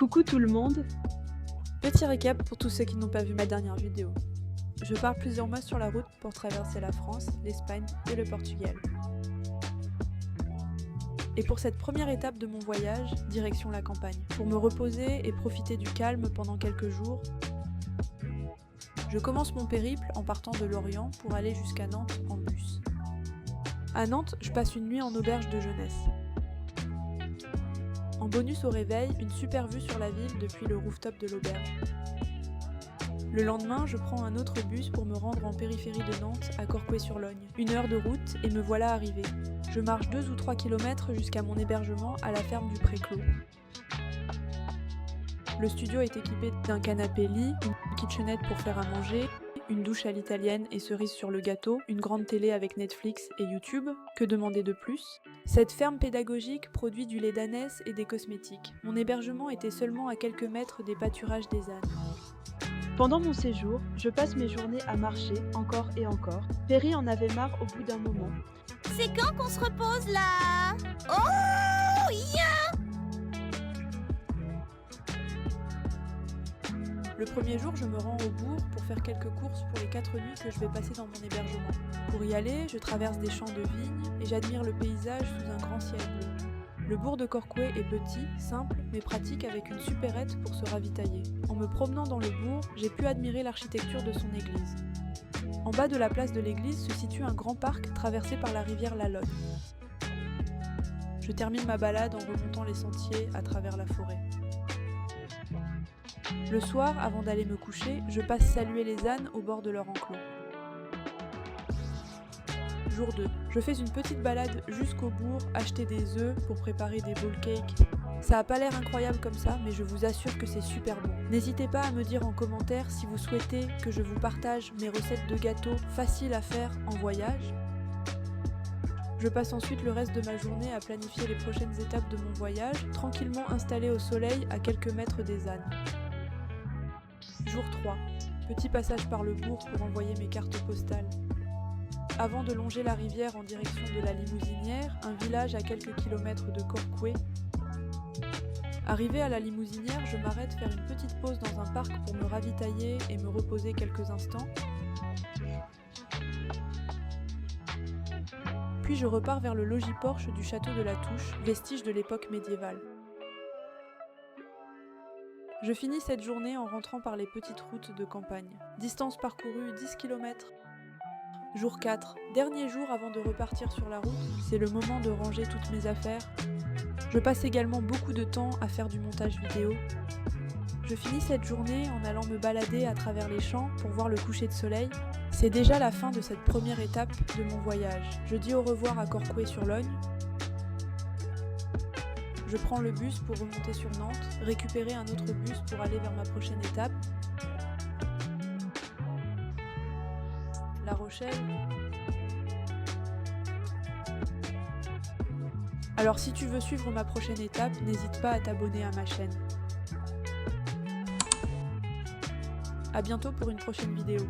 Coucou tout le monde. Petit récap pour tous ceux qui n'ont pas vu ma dernière vidéo. Je pars plusieurs mois sur la route pour traverser la France, l'Espagne et le Portugal. Et pour cette première étape de mon voyage, direction la campagne. Pour me reposer et profiter du calme pendant quelques jours, je commence mon périple en partant de Lorient pour aller jusqu'à Nantes en bus. À Nantes, je passe une nuit en auberge de jeunesse. En bonus au réveil, une super vue sur la ville depuis le rooftop de l'auberge. Le lendemain, je prends un autre bus pour me rendre en périphérie de Nantes, à Corcouët-sur-Logne. 1 heure de route et me voilà arrivé. Je marche 2 ou 3 km jusqu'à mon hébergement à la ferme du Pré-Clos. Le studio est équipé d'un canapé-lit, une kitchenette pour faire à manger, une douche à l'italienne et cerise sur le gâteau, une grande télé avec Netflix et YouTube. Que demander de plus ? Cette ferme pédagogique produit du lait d'ânesse et des cosmétiques. Mon hébergement était seulement à quelques mètres des pâturages des ânes. Pendant mon séjour, je passe mes journées à marcher encore et encore. Perry en avait marre au bout d'un moment. C'est quand qu'on se repose là? Oh, yeah! Le premier jour, je me rends au bourg pour faire quelques courses pour les 4 nuits que je vais passer dans mon hébergement. Pour y aller, je traverse des champs de vignes et j'admire le paysage sous un grand ciel bleu. Le bourg de Corcouët est petit, simple, mais pratique avec une supérette pour se ravitailler. En me promenant dans le bourg, j'ai pu admirer l'architecture de son église. En bas de la place de l'église se situe un grand parc traversé par la rivière la Lotte. Je termine ma balade en remontant les sentiers à travers la forêt. Le soir, avant d'aller me coucher, je passe saluer les ânes au bord de leur enclos. Jour 2. Je fais une petite balade jusqu'au bourg, acheter des œufs pour préparer des bowl cakes. Ça a pas l'air incroyable comme ça, mais je vous assure que c'est super bon. N'hésitez pas à me dire en commentaire si vous souhaitez que je vous partage mes recettes de gâteaux faciles à faire en voyage. Je passe ensuite le reste de ma journée à planifier les prochaines étapes de mon voyage, tranquillement installé au soleil à quelques mètres des ânes. Jour 3. Petit passage par le bourg pour envoyer mes cartes postales. Avant de longer la rivière en direction de la Limousinière, un village à quelques kilomètres de Corcouët. Arrivé à la Limousinière, je m'arrête faire une petite pause dans un parc pour me ravitailler et me reposer quelques instants. Puis je repars vers le logis-porche du château de la Touche, vestige de l'époque médiévale. Je finis cette journée en rentrant par les petites routes de campagne. Distance parcourue 10 km. Jour 4. Dernier jour avant de repartir sur la route, c'est le moment de ranger toutes mes affaires. Je passe également beaucoup de temps à faire du montage vidéo. Je finis cette journée en allant me balader à travers les champs pour voir le coucher de soleil. C'est déjà la fin de cette première étape de mon voyage. Je dis au revoir à Corcouët-sur-Logne. Je prends le bus pour remonter sur Nantes, récupérer un autre bus pour aller vers ma prochaine étape. La Rochelle. Alors si tu veux suivre ma prochaine étape, n'hésite pas à t'abonner à ma chaîne. A bientôt pour une prochaine vidéo.